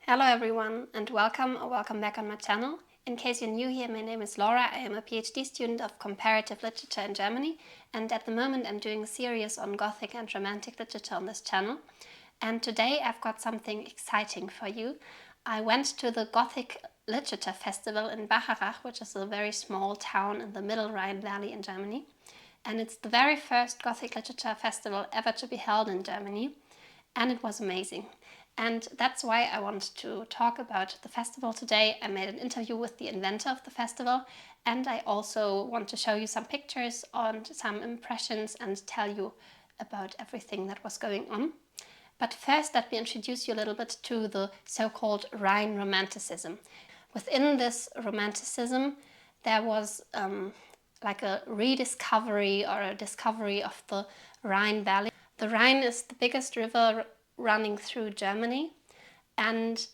Hello everyone and welcome or welcome back on my channel. In case you're new here, my name is Laura. I am a PhD student of comparative literature in Germany, and at the moment I'm doing a series on Gothic and Romantic literature on this channel. And today I've got something exciting for you. I went to the Gothic Literature Festival in Bacharach, which is a very small town in the Middle Rhine Valley in Germany. And it's the very first Gothic Literature Festival ever to be held in Germany. And it was amazing. And that's why I want to talk about the festival today. I made an interview with the inventor of the festival, and I also want to show you some pictures on some impressions and tell you about everything that was going on. But first, let me introduce you a little bit to the so-called Rhine Romanticism. Within this Romanticism, there was like a rediscovery or a discovery of the Rhine Valley. The Rhine is the biggest river running through Germany, and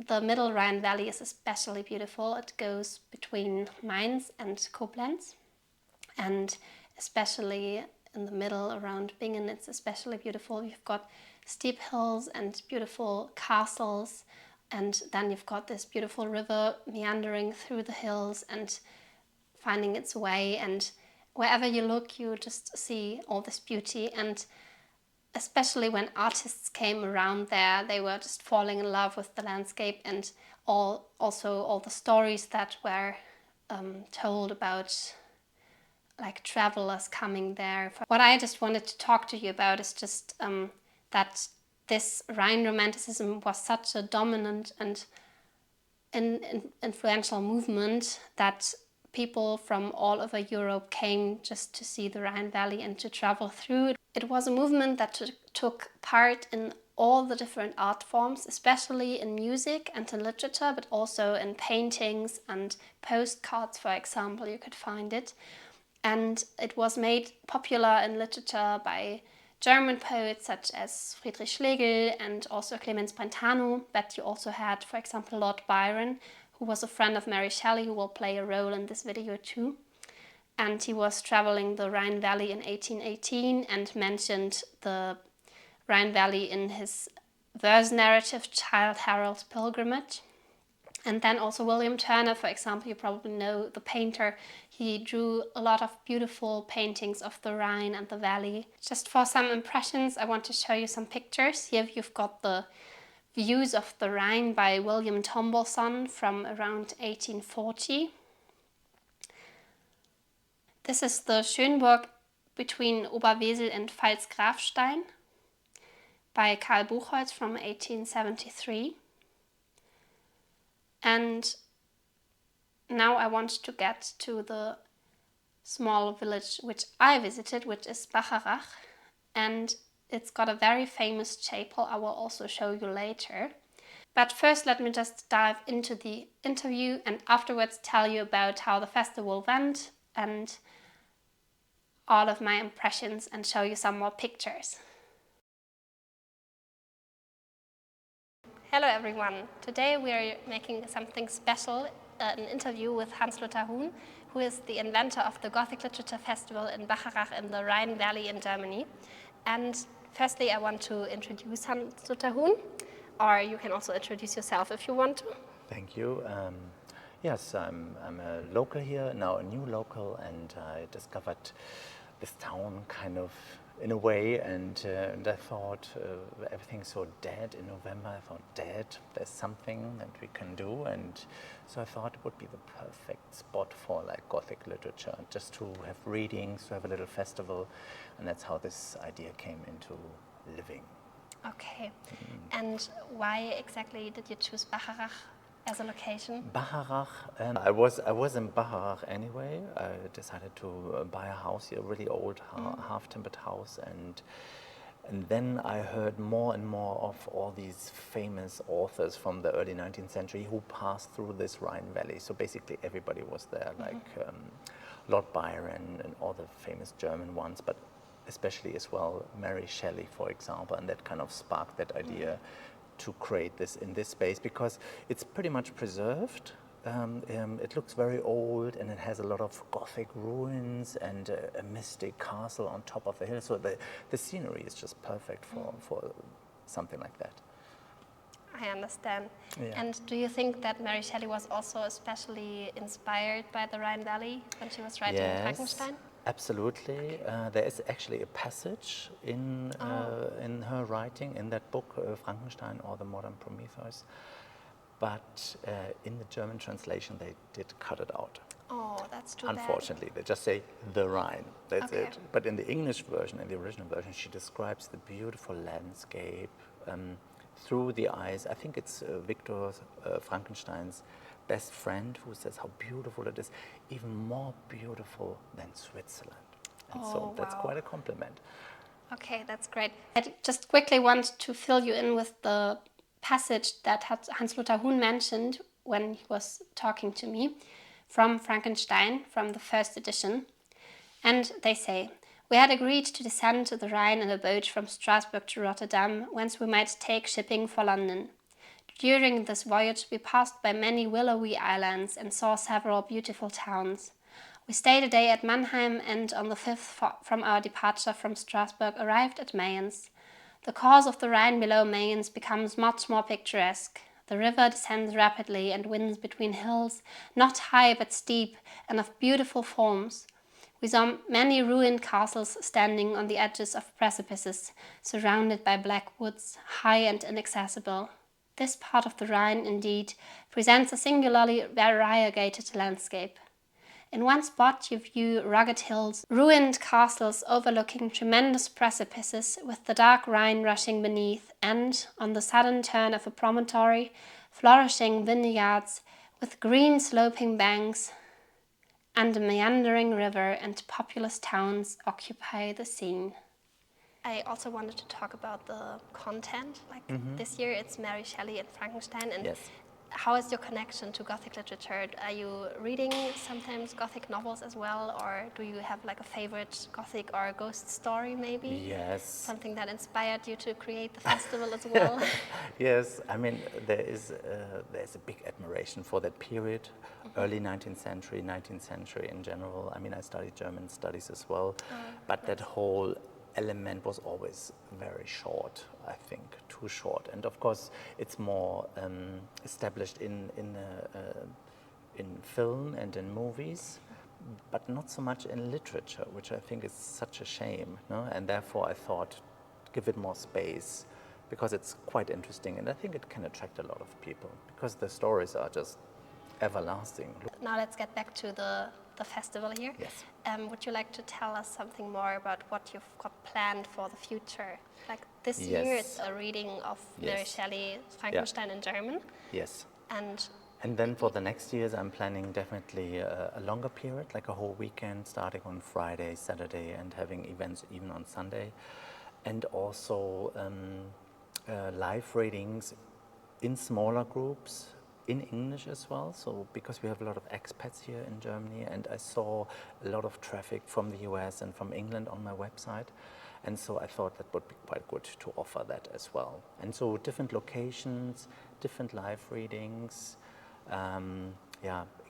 the Middle Rhine Valley is especially beautiful. It goes between Mainz and Koblenz, and especially in the middle around Bingen, it's especially beautiful. You've got steep hills and beautiful castles, and then you've got this beautiful river meandering through the hills and finding its way, and wherever you look you just see all this beauty. And especially when artists came around there, they were just falling in love with the landscape and also all the stories that were told about like travelers coming there. What I just wanted to talk to you about is just that this Rhine Romanticism was such a dominant and influential movement that people from all over Europe came just to see the Rhine Valley and to travel through it. It was a movement that took part in all the different art forms, especially in music and in literature, but also in paintings and postcards, for example, you could find it. And it was made popular in literature by German poets such as Friedrich Schlegel and also Clemens Brentano, but you also had, for example, Lord Byron, who was a friend of Mary Shelley, who will play a role in this video too. And he was traveling the Rhine Valley in 1818 and mentioned the Rhine Valley in his verse narrative Childe Harold's Pilgrimage. And then also William Turner, for example, you probably know, the painter. He drew a lot of beautiful paintings of the Rhine and the valley. Just for some impressions, I want to show you some pictures. Here you've got the Views of the Rhine by William Tomlinson from around 1840. This is the Schönburg between Oberwesel and Pfalz-Grafstein by Karl Buchholz from 1873. And now I want to get to the small village which I visited, which is Bacharach, and it's got a very famous chapel I will also show you later. But first let me just dive into the interview and afterwards tell you about how the festival went and all of my impressions and show you some more pictures. Hello everyone! Today we are making something special, an interview with Hans-Lothar Huhn, who is the inventor of the Gothic Literature Festival in Bacharach in the Rhine Valley in Germany. And firstly I want to introduce Hans-Lothar Huhn, or you can also introduce yourself if you want to. Thank you. Yes, I'm a local here, now a new local, and I discovered this town kind of in a way, and I thought everything's so dead in November. I thought, there's something that we can do, and so I thought it would be the perfect spot for like Gothic literature, just to have readings, to have a little festival, and that's how this idea came into living. Okay, and why exactly did you choose Bacharach as a location? Bacharach, I was in Bacharach anyway. I decided to buy a house here, a really old half-timbered house, and then I heard more and more of all these famous authors from the early 19th century who passed through this Rhine Valley. So basically everybody was there, like Lord Byron and all the famous German ones, but especially as well Mary Shelley, for example, and that kind of sparked that idea to create this in this space, because it's pretty much preserved. It looks very old, and it has a lot of Gothic ruins and a mystic castle on top of the hill. So the scenery is just perfect for something like that. I understand. Yeah. And do you think that Mary Shelley was also especially inspired by the Rhine Valley when she was writing Yes, Frankenstein? absolutely. There is actually a passage in her writing, in that book, Frankenstein or the Modern Prometheus. But in the German translation, they did cut it out. Oh, that's too Unfortunately, they just say the Rhine. That's Okay. it. But in the English version, in the original version, she describes the beautiful landscape through the eyes. I think it's Victor Frankenstein's best friend who says how beautiful it is, even more beautiful than Switzerland. And so that's wow. quite a compliment. Okay, that's great. I just quickly want to fill you in with the passage that Hans-Lothar Huhn mentioned when he was talking to me from Frankenstein, from the first edition. And they say, "We had agreed to descend to the Rhine in a boat from Strasbourg to Rotterdam, whence we might take shipping for London. During this voyage we passed by many willowy islands and saw several beautiful towns. We stayed a day at Mannheim and on the 5th from our departure from Strasbourg arrived at Mayence. The course of the Rhine below Mayence becomes much more picturesque. The river descends rapidly and winds between hills, not high but steep, and of beautiful forms. We saw many ruined castles standing on the edges of precipices, surrounded by black woods, high and inaccessible. This part of the Rhine, indeed, presents a singularly variegated landscape. In one spot you view rugged hills, ruined castles overlooking tremendous precipices with the dark Rhine rushing beneath, and, on the sudden turn of a promontory, flourishing vineyards with green sloping banks, and a meandering river and populous towns occupy the scene." I also wanted to talk about the content. This year it's Mary Shelley and Frankenstein. And Yes. how is your connection to Gothic literature? Are you reading sometimes Gothic novels as well, or do you have like a favorite Gothic or a ghost story maybe? Yes. Something that inspired you to create the festival as well? Yes, I mean, there's a big admiration for that period, early 19th century, 19th century in general. I mean, I studied German studies as well, but that whole element was always very short, I think, too short. And of course, it's more established in film and in movies, but not so much in literature, which I think is such a shame. No? And therefore, I thought, give it more space, because it's quite interesting, and I think it can attract a lot of people, because the stories are just everlasting. Now let's get back to the festival here. Yes. Would you like to tell us something more about what you've got planned for the future? Like this Yes. year it's a reading of Mary Yes. Shelley, Frankenstein in German. Yes. And then for the next years, I'm planning definitely a longer period, like a whole weekend, starting on Friday, Saturday, and having events even on Sunday. And also live readings in smaller groups, in English as well. So because we have a lot of expats here in Germany, and I saw a lot of traffic from the US and from England on my website. And so I thought that would be quite good to offer that as well. And so different locations, different live readings,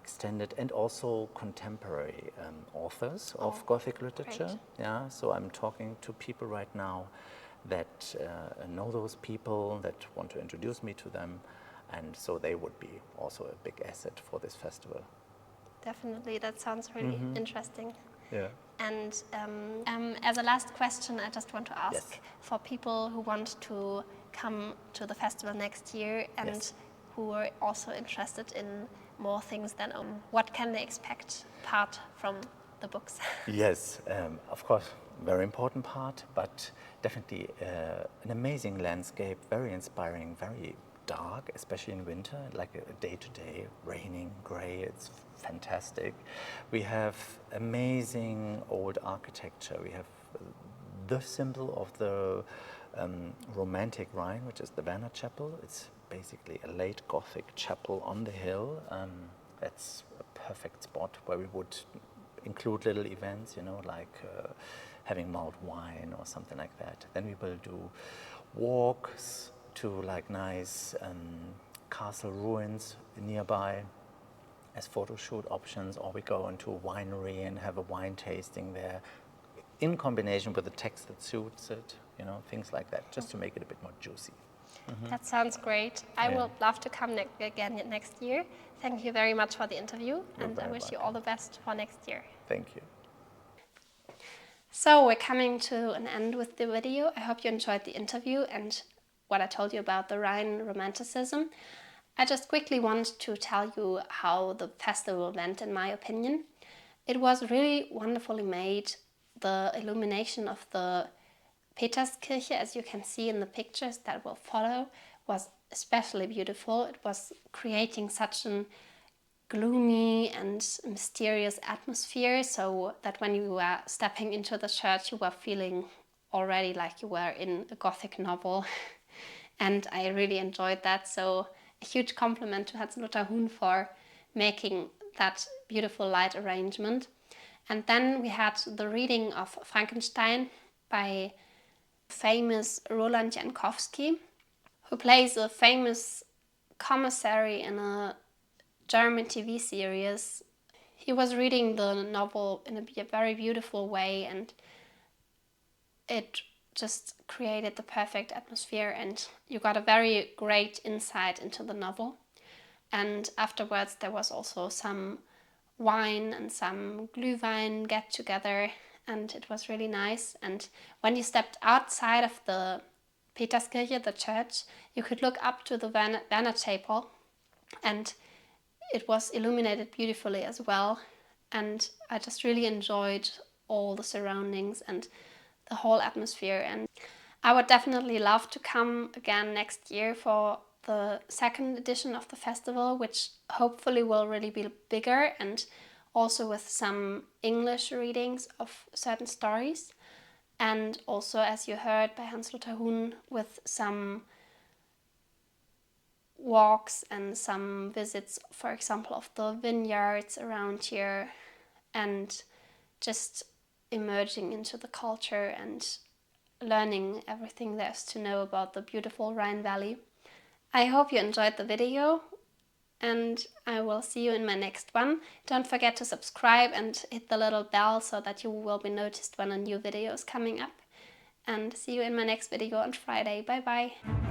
extended, and also contemporary authors of Gothic literature. Great. Yeah, so I'm talking to people right now that know those people, that want to introduce me to them, and so they would be also a big asset for this festival. definitely, that sounds really interesting. Yeah. And as a last question, I just want to ask Yes. for people who want to come to the festival next year and Yes. who are also interested in more things than what can they expect apart from the books? Yes, of course, very important part, but definitely an amazing landscape, very inspiring, very dark, especially in winter, like a day-to-day, raining, gray, it's fantastic. We have amazing old architecture. We have the symbol of the Romantic Rhine, which is the Werner Chapel. It's basically a late Gothic chapel on the hill. That's a perfect spot where we would include little events, like having mulled wine or something like that. Then we will do walks to like nice castle ruins nearby as photo shoot options, or we go into a winery and have a wine tasting there in combination with a text that suits it, things like that, just to make it a bit more juicy. That sounds great. I Yeah. would love to come again next year. Thank you very much for the interview, You're and I very wish you welcome. all the best for next year. Thank you. So we're coming to an end with the video. I hope you enjoyed the interview and what I told you about the Rhine Romanticism. I just quickly want to tell you how the festival went, in my opinion. It was really wonderfully made. The illumination of the Peterskirche, as you can see in the pictures that will follow, was especially beautiful. It was creating such an gloomy and mysterious atmosphere, so that when you were stepping into the church you were feeling already like you were in a Gothic novel. And I really enjoyed that, so a huge compliment to Hans-Lothar Huhn for making that beautiful light arrangement. And then we had the reading of Frankenstein by famous Roland Jankowski, who plays a famous commissary in a German TV series. He was reading the novel in a very beautiful way, and it just created the perfect atmosphere, and you got a very great insight into the novel. And afterwards there was also some wine and some Glühwein get together, and it was really nice. And when you stepped outside of the Peterskirche, the church, you could look up to the Werner Chapel, and it was illuminated beautifully as well. And I just really enjoyed all the surroundings and the whole atmosphere. And I would definitely love to come again next year for the second edition of the festival, which hopefully will really be bigger and also with some English readings of certain stories. And also, as you heard by Hans-Lothar Huhn, with some walks and some visits, for example, of the vineyards around here, and just emerging into the culture and learning everything there's to know about the beautiful Rhine Valley. I hope you enjoyed the video, and I will see you in my next one. Don't forget to subscribe and hit the little bell so that you will be noticed when a new video is coming up. And see you in my next video on Friday. Bye bye!